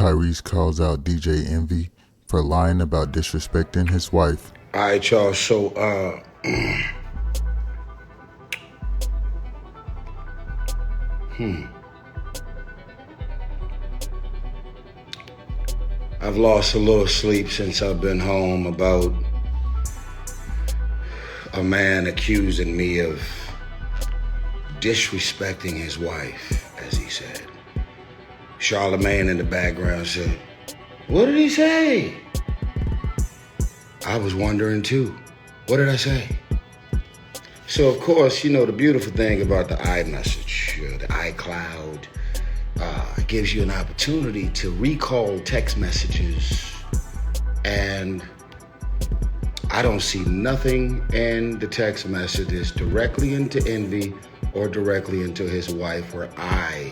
Tyrese calls out DJ Envy for lying about disrespecting his wife. All right, y'all. So, I've lost a little sleep since I've been home about a man accusing me of disrespecting his wife, as he said. Charlemagne in the background said, "What did he say?" I was wondering too. What did I say? So of course, you know, the beautiful thing about the iMessage, the iCloud, it gives you an opportunity to recall text messages, and I don't see nothing in the text messages directly into Envy or directly into his wife where I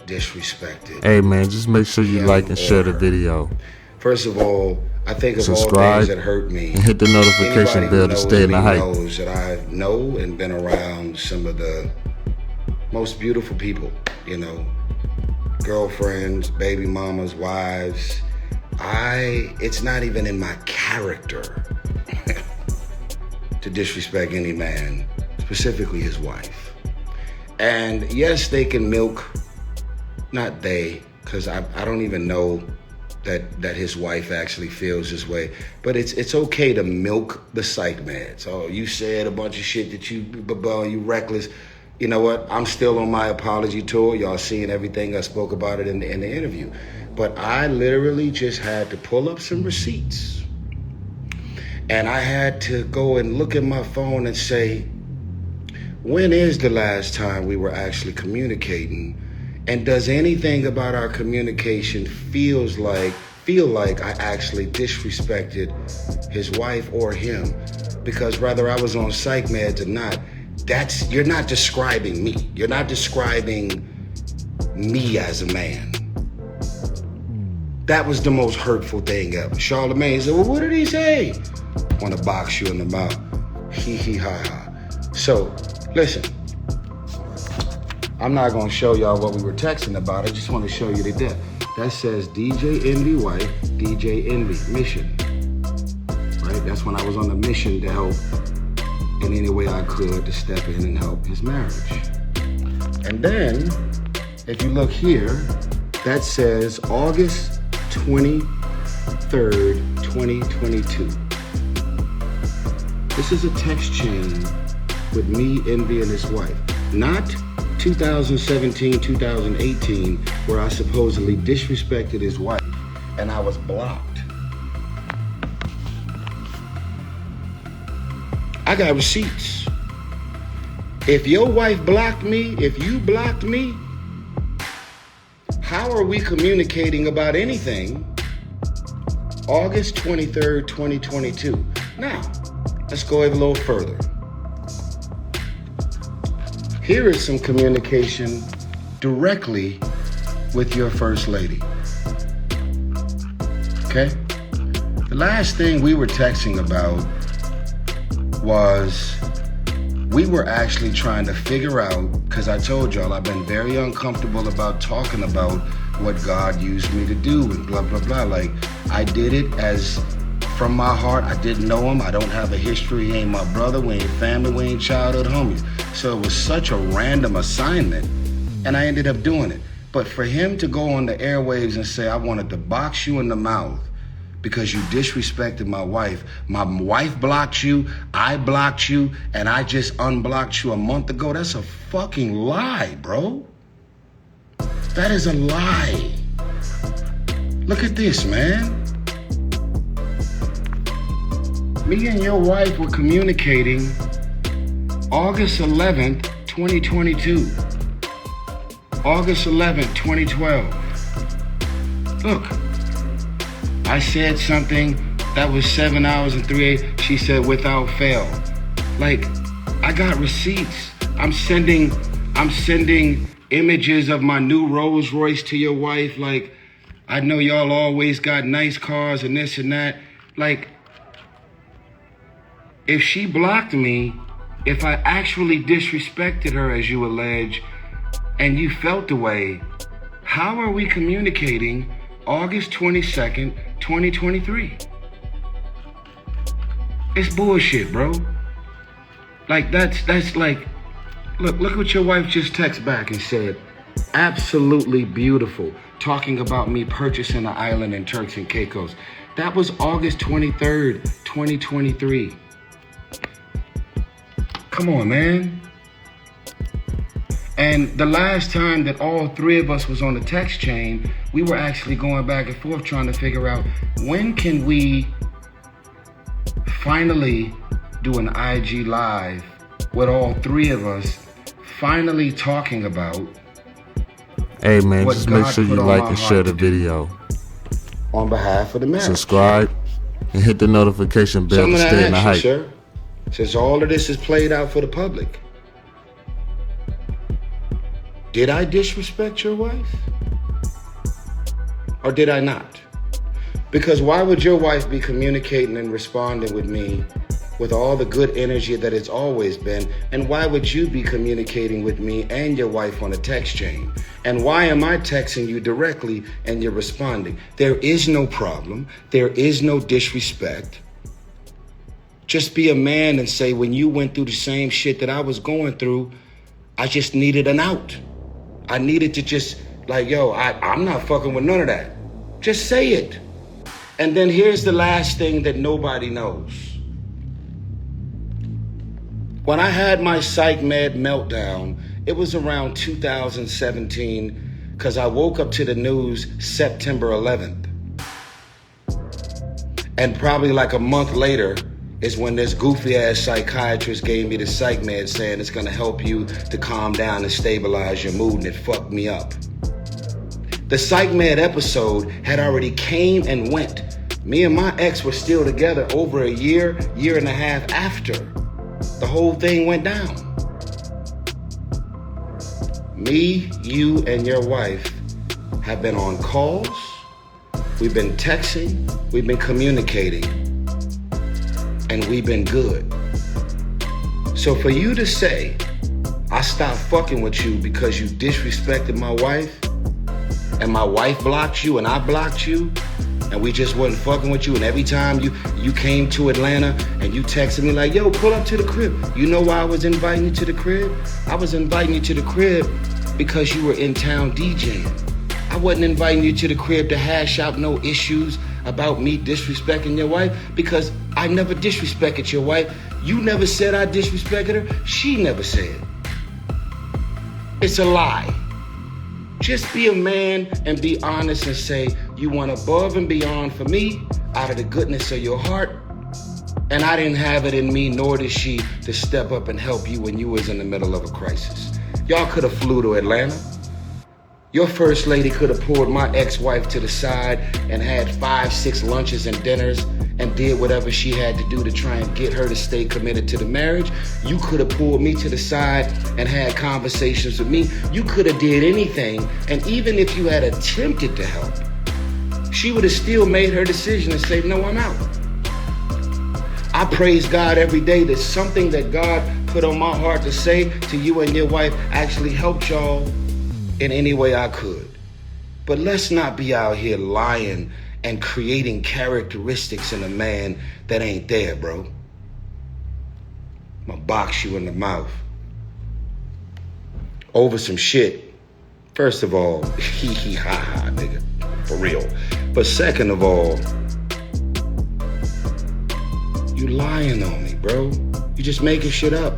disrespected. Hey man, just make sure you like and share the video. First of all, I think of Subscribe, all things that hurt me. and hit the notification bell to stay in the hype. Anybody who knows that I know and been around some of the most beautiful people, you know, girlfriends, baby mamas, wives. It's not even in my character to disrespect any man, specifically his wife. And yes, they can milk, not they, because I don't even know that his wife actually feels this way. But it's okay to milk the psych meds. Oh, you said a bunch of shit that you reckless. You know what? I'm still on my apology tour. Y'all seeing everything. I spoke about it in the interview. But I literally just had to pull up some receipts. And I had to go and look at my phone and say, when is the last time we were actually communicating? And does anything about our communication feel like I actually disrespected his wife or him? Because whether I was on psych meds or not, you're not describing me. You're not describing me as a man. That was the most hurtful thing ever. Charlemagne said, well, what did he say? Want to box you in the mouth. Hee hee ha ha. So, listen. I'm not going to show y'all what we were texting about. I just want to show you the death. That says DJ Envy wife, DJ Envy mission. Right? That's when I was on a mission to help in any way I could to step in and help his marriage. And then, if you look here, that says August 23rd, 2022. This is a text chain with me, Envy, and his wife. Not 2017, 2018, where I supposedly disrespected his wife and I was blocked. I got receipts. If your wife blocked me, if you blocked me, how are we communicating about anything August 23rd, 2022? Now, let's go a little further. Here is some communication directly with your first lady. Okay? The last thing we were texting about was we were actually trying to figure out, because I told y'all I've been very uncomfortable about talking about what God used me to do and blah, blah, blah. Like, I did it as from my heart. I didn't know him. I don't have a history. He ain't my brother. We ain't family. We ain't childhood homies. So it was such a random assignment, and I ended up doing it. But for him to go on the airwaves and say, I wanted to box you in the mouth because you disrespected my wife blocked you, I blocked you, and I just unblocked you a month ago, that's a fucking lie, bro. That is a lie. Look at this, man. Me and your wife were communicating August 11th, 2022. August 11th, 2012. Look, I said something that was 7 hours and 3 She said without fail. Like, I got receipts. I'm sending images of my new Rolls Royce to your wife. Like, I know y'all always got nice cars and this and that. Like, if she blocked me, if I actually disrespected her, as you allege, and you felt the way, how are we communicating August 22nd, 2023. It's bullshit, bro. Like, that's like, look what your wife just texted back and said. Absolutely beautiful. Talking about me purchasing an island in Turks and Caicos. That was August 23rd, 2023. Come on, man. And the last time that all three of us was on the text chain, we were actually going back and forth trying to figure out when can we finally do an IG live with all three of us finally talking about. Hey man, what just God make sure you put on like my and heart share to the do video. on behalf of the marriage. Subscribe and hit the notification bell So I'm to gonna stay in the ask you, hype. sir, since all of this is played out for the public, did I disrespect your wife? Or did I not? Because why would your wife be communicating and responding with me with all the good energy that it's always been? And why would you be communicating with me and your wife on a text chain? And why am I texting you directly and you're responding? There is no problem. There is no disrespect. Just be a man and say, when you went through the same shit that I was going through, I just needed an out. I needed to just, like, yo, I'm not fucking with none of that. Just say it. And then here's the last thing that nobody knows. When I had my psych med meltdown, it was around 2017, because I woke up to the news September 11th. And probably like a month later is when this goofy ass psychiatrist gave me the psych med saying it's gonna help you to calm down and stabilize your mood, and it fucked me up. The psych med episode had already came and went. Me and my ex were still together over a year and a half after the whole thing went down. Me, you, and your wife have been on calls, we've been texting, we've been communicating, and we've been good. So for you to say, I stopped fucking with you because you disrespected my wife, and my wife blocked you and I blocked you, and we just wasn't fucking with you, and every time you came to Atlanta and you texted me like, yo, pull up to the crib. You know why I was inviting you to the crib? I was inviting you to the crib because you were in town DJing. I wasn't inviting you to the crib to hash out no issues about me disrespecting your wife, because I never disrespected your wife. You never said I disrespected her. She never said. It's a lie. Just be a man and be honest and say you went above and beyond for me out of the goodness of your heart, and I didn't have it in me, nor did she, to step up and help you when you was in the middle of a crisis. Y'all could have flew to Atlanta. Your first lady could have pulled my ex-wife to the side and had 5-6 lunches and dinners and did whatever she had to do to try and get her to stay committed to the marriage. You could have pulled me to the side and had conversations with me. You could have did anything, and even if you had attempted to help, she would have still made her decision and say, no, I'm out. I praise God every day that something that God put on my heart to say to you and your wife actually helped y'all in any way I could. But let's not be out here lying and creating characteristics in a man that ain't there, bro. I'm gonna box you in the mouth over some shit. First of all, hee hee ha ha, nigga, for real. But second of all, you lying on me, bro. You just making shit up.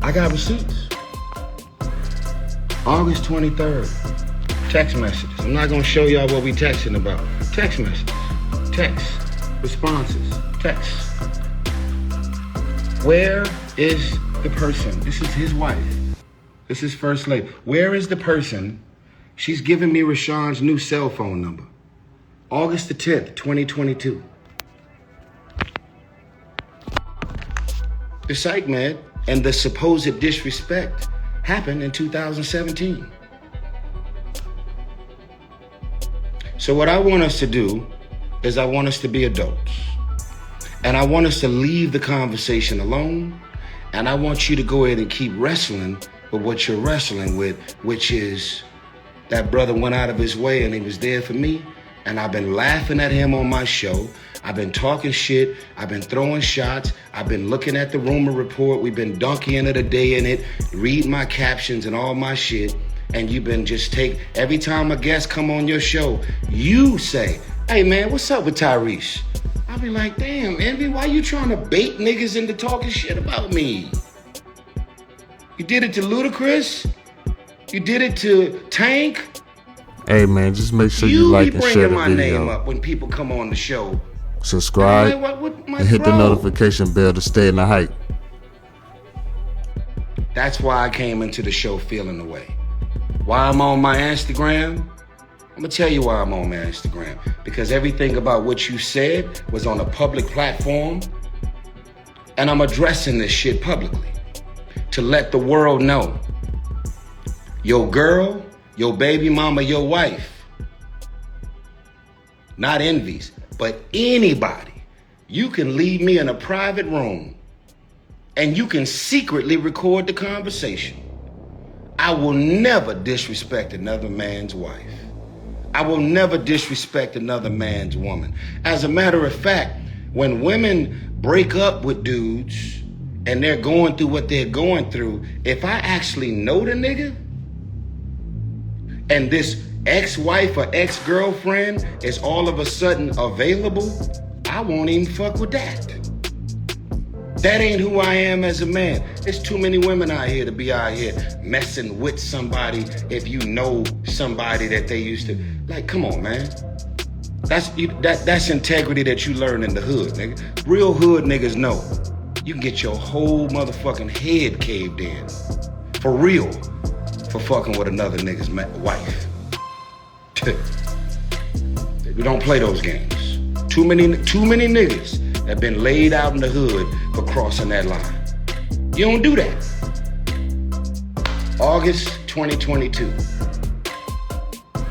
I got receipts. August 23rd, text messages. I'm not gonna show y'all what we texting about. Text messages, text, responses, text. Where is the person? This is his wife. This is First Lady. Where is the person? She's giving me Rashawn's new cell phone number. August the 10th, 2022. The psych med and the supposed disrespect happened in 2017. So what I want us to do is I want us to be adults. And I want us to leave the conversation alone. And I want you to go ahead and keep wrestling with what you're wrestling with, which is That brother went out of his way and he was there for me. And I've been laughing at him on my show. I've been talking shit. I've been throwing shots. I've been looking at the rumor report. We've been donkeying it a day in it, reading my captions and all my shit. And you've been every time a guest come on your show, you say, hey man, what's up with Tyrese? I'll be like, damn, Envy, why you trying to bait niggas into talking shit about me? You did it to Ludacris? You did it to Tank? Hey man, just make sure you like and share the my name video. up when people come on the show. Subscribe and hit the notification bell to stay in the hype. That's why I came into the show feeling the way. Why I'm on my Instagram? I'm gonna tell you why I'm on my Instagram. Because everything about what you said was on a public platform, and I'm addressing this shit publicly to let the world know. Your girl, your baby mama, your wife, not Envy's, but anybody, you can leave me in a private room and you can secretly record the conversation. I will never disrespect another man's wife. I will never disrespect another man's woman. As a matter of fact, when women break up with dudes and they're going through what they're going through, if I actually know the nigga, and this ex-wife or ex-girlfriend is all of a sudden available, I won't even fuck with that. That ain't who I am as a man. There's too many women out here to be out here messing with somebody if you know somebody that they used to. Like, come on, man. That's integrity that you learn in the hood, nigga. Real hood niggas know. You can get your whole motherfucking head caved in. For real. For fucking with another nigga's wife. We don't play those games. Too many niggas have been laid out in the hood for crossing that line. You don't do that. August 2022.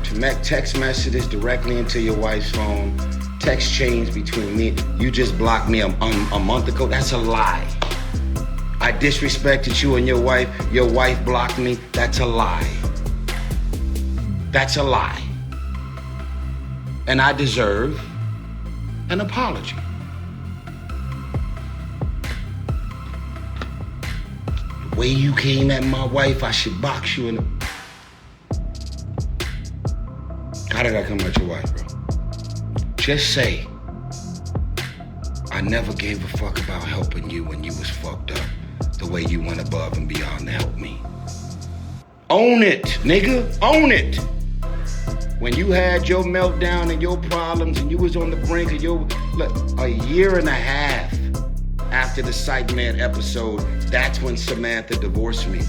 To make text messages directly into your wife's phone, text chains between me, you just blocked me a month ago. That's a lie. I disrespected you and your wife blocked me. That's a lie. That's a lie. And I deserve an apology. The way you came at my wife, I should box you in the... How did I come at your wife, bro? Just say, I never gave a fuck about helping you when you was fucked up. The way you went above and beyond to help me. Own it, nigga. Own it. When you had your meltdown and your problems and you was on the brink of your... Look, a year and a half after the Psych Med episode, that's when Samantha divorced me.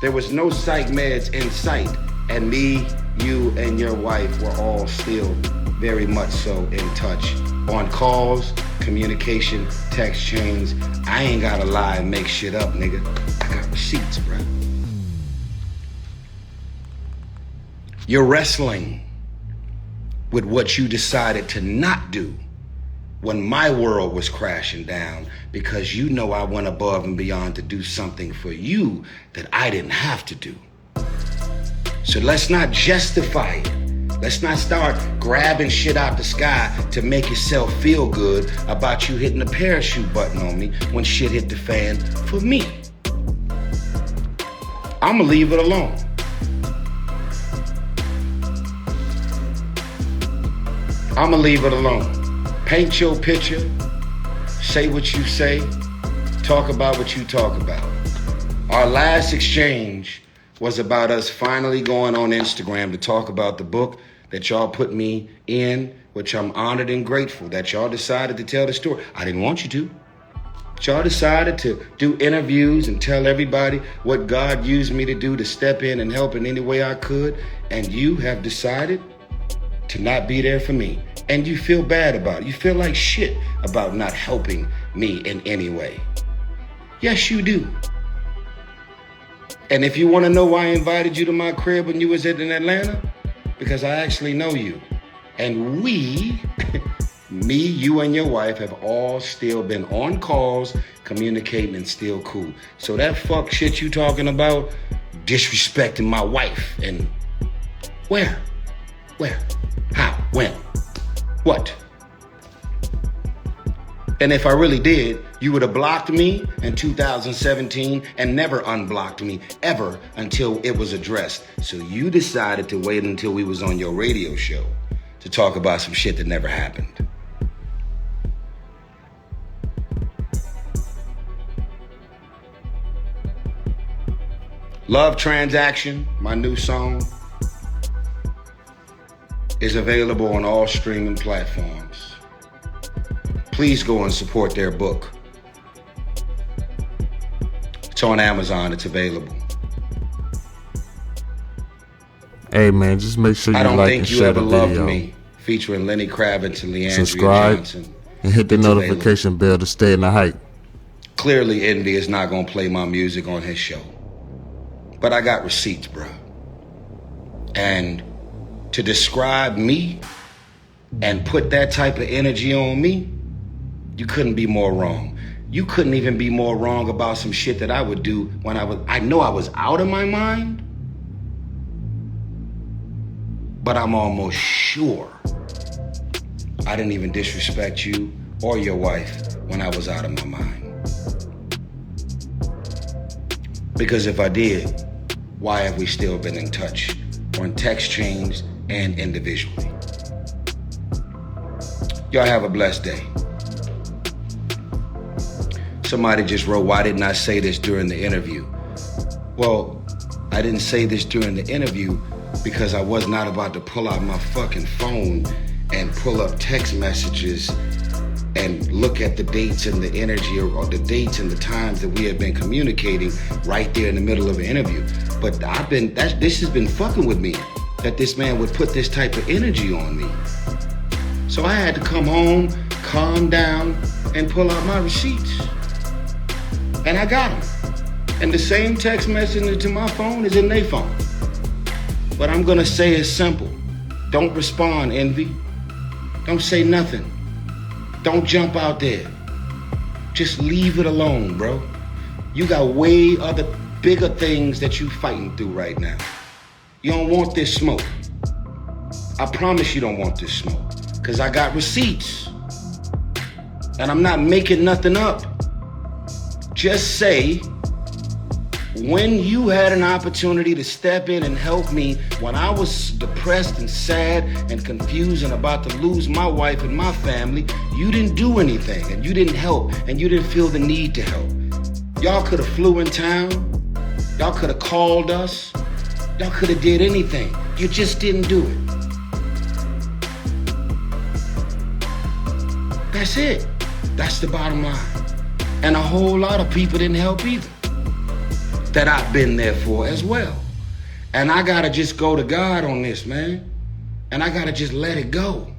There was no psych meds in sight. And me, you, and your wife were all still very much so in touch. On calls, communication, text chains. I ain't gotta lie and make shit up, nigga. I got receipts, bro. You're wrestling with what you decided to not do when my world was crashing down because you know I went above and beyond to do something for you that I didn't have to do. So let's not justify it. Let's not start grabbing shit out the sky to make yourself feel good about you hitting the parachute button on me when shit hit the fan for me. I'ma leave it alone. I'ma leave it alone. Paint your picture, say what you say, talk about what you talk about. Our last exchange was about us finally going on Instagram to talk about the book that y'all put me in, which I'm honored and grateful that y'all decided to tell the story. I didn't want you to. But y'all decided to do interviews and tell everybody what God used me to do to step in and help in any way I could. And you have decided to not be there for me. And you feel bad about it. You feel like shit about not helping me in any way. Yes, you do. And if you want to know why I invited you to my crib when you was in Atlanta, because I actually know you. And we, me, you, and your wife have all still been on calls, communicating, and still cool. So that fuck shit you talking about, disrespecting my wife and Where? How? When? What? And if I really did, you would have blocked me in 2017 and never unblocked me ever until it was addressed. So you decided to wait until we was on your radio show to talk about some shit that never happened. Love Transaction, my new song, is available on all streaming platforms. Please go and support their book. It's on Amazon, it's available. Hey man, just make sure you like and share the video. I Don't Think You Ever Loved Me, featuring Lenny Kravitz and Leandria Subscribe Johnson. And hit the notification bell to stay in the hype. Clearly Envy is not gonna play my music on his show. But I got receipts, bro. And to describe me and put that type of energy on me, you couldn't be more wrong. You couldn't even be more wrong about some shit that I would do when I know I was out of my mind, but I'm almost sure I didn't even disrespect you or your wife when I was out of my mind. Because if I did, why have we still been in touch on text chains and individually? Y'all have a blessed day. Somebody just wrote, why didn't I say this during the interview? Well, I didn't say this during the interview because I was not about to pull out my fucking phone and pull up text messages and look at the dates and the energy or the dates and the times that we have been communicating right there in the middle of an interview. But this has been fucking with me, that this man would put this type of energy on me. So I had to come home, calm down, and pull out my receipts. And I got them. And the same text message to my phone is in their phone. What I'm gonna say is simple. Don't respond, Envy. Don't say nothing. Don't jump out there. Just leave it alone, bro. You got way other bigger things that you fighting through right now. You don't want this smoke. I promise you don't want this smoke. Because I got receipts. And I'm not making nothing up. Just say, when you had an opportunity to step in and help me when I was depressed and sad and confused and about to lose my wife and my family, you didn't do anything and you didn't help and you didn't feel the need to help. Y'all could have flew in town. Y'all could have called us. Y'all could have did anything. You just didn't do it. That's it. That's the bottom line. And a whole lot of people didn't help either, that I've been there for as well. And I gotta just go to God on this, man. And I gotta just let it go.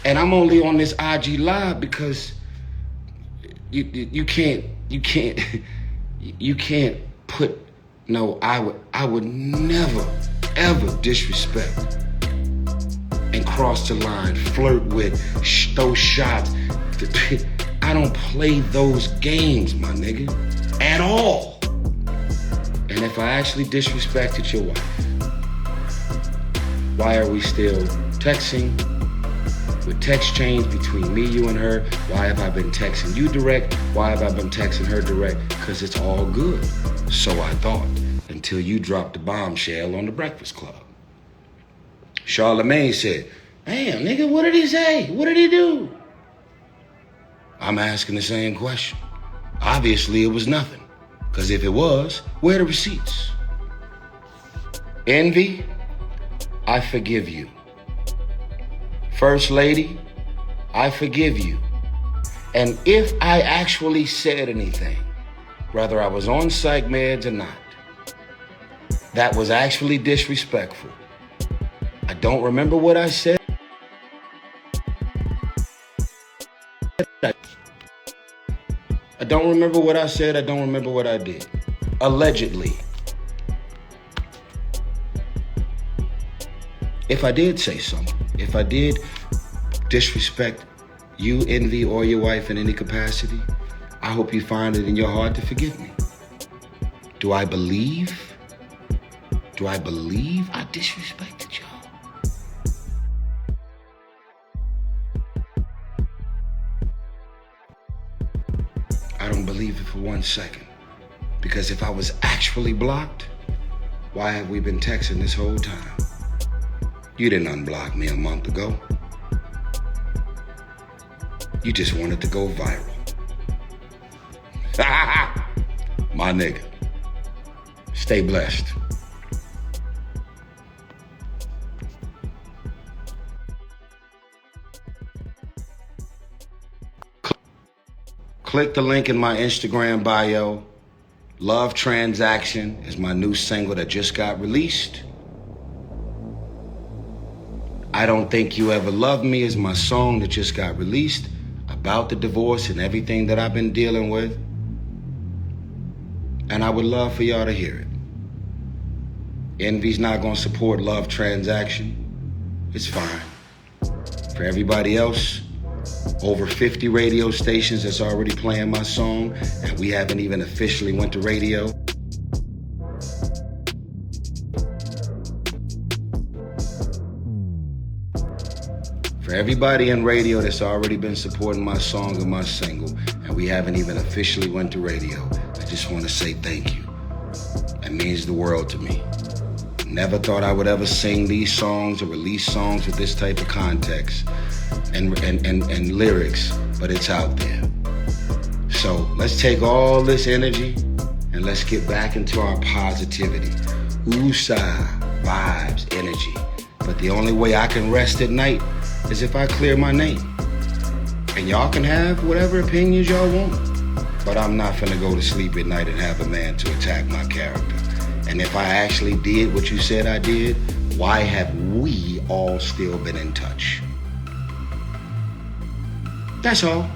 And I'm only on this IG Live because you can't put, no, I would never, ever disrespect and cross the line, flirt with, throw shots. I don't play those games, my nigga, at all. And if I actually disrespected your wife, why are we still texting with text chains between me, you, and her? Why have I been texting you direct? Why have I been texting her direct? Because it's all good. So I thought, until you dropped the bombshell on the Breakfast Club. Charlamagne said, damn, nigga, what did he say? What did he do? I'm asking the same question. Obviously, it was nothing. Because if it was, where are the receipts? Envy, I forgive you. First Lady, I forgive you. And if I actually said anything, whether I was on psych meds or not, that was actually disrespectful. I don't remember what I said. I don't remember what I said. I don't remember what I did. Allegedly. If I did say something, if I did disrespect you, Envy, or your wife in any capacity, I hope you find it in your heart to forgive me. Do I believe I disrespected you? I don't believe it for 1 second. Because if I was actually blocked, why have we been texting this whole time? You didn't unblock me a month ago. You just wanted to go viral. My nigga. Stay blessed. Click the link in my Instagram bio. Love Transaction is my new single that just got released. I Don't Think You Ever Loved Me is my song that just got released about the divorce and everything that I've been dealing with. And I would love for y'all to hear it. Envy's not gonna support Love Transaction. It's fine. For everybody else, over 50 radio stations that's already playing my song, and we haven't even officially went to radio. For everybody in radio that's already been supporting my song and my single, and we haven't even officially went to radio, I just want to say thank you. It means the world to me. Never thought I would ever sing these songs or release songs with this type of context and lyrics, but it's out there. So let's take all this energy and let's get back into our positivity. Woosah, vibes, energy. But the only way I can rest at night is if I clear my name. And y'all can have whatever opinions y'all want, but I'm not finna go to sleep at night and have a man to attack my character. And if I actually did what you said I did, why have we all still been in touch? That's all.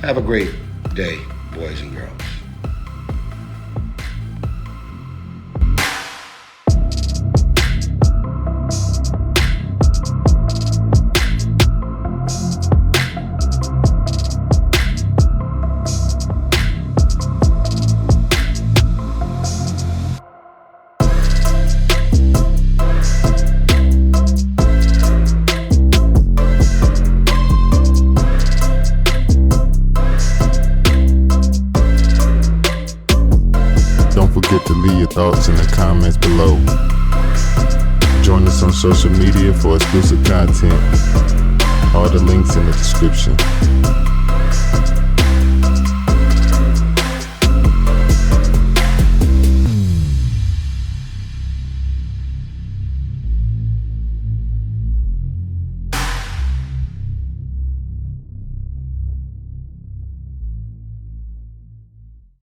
Have a great day, boys and girls. Don't forget to leave your thoughts in the comments below. Join us on social media for exclusive content. All the links in the description.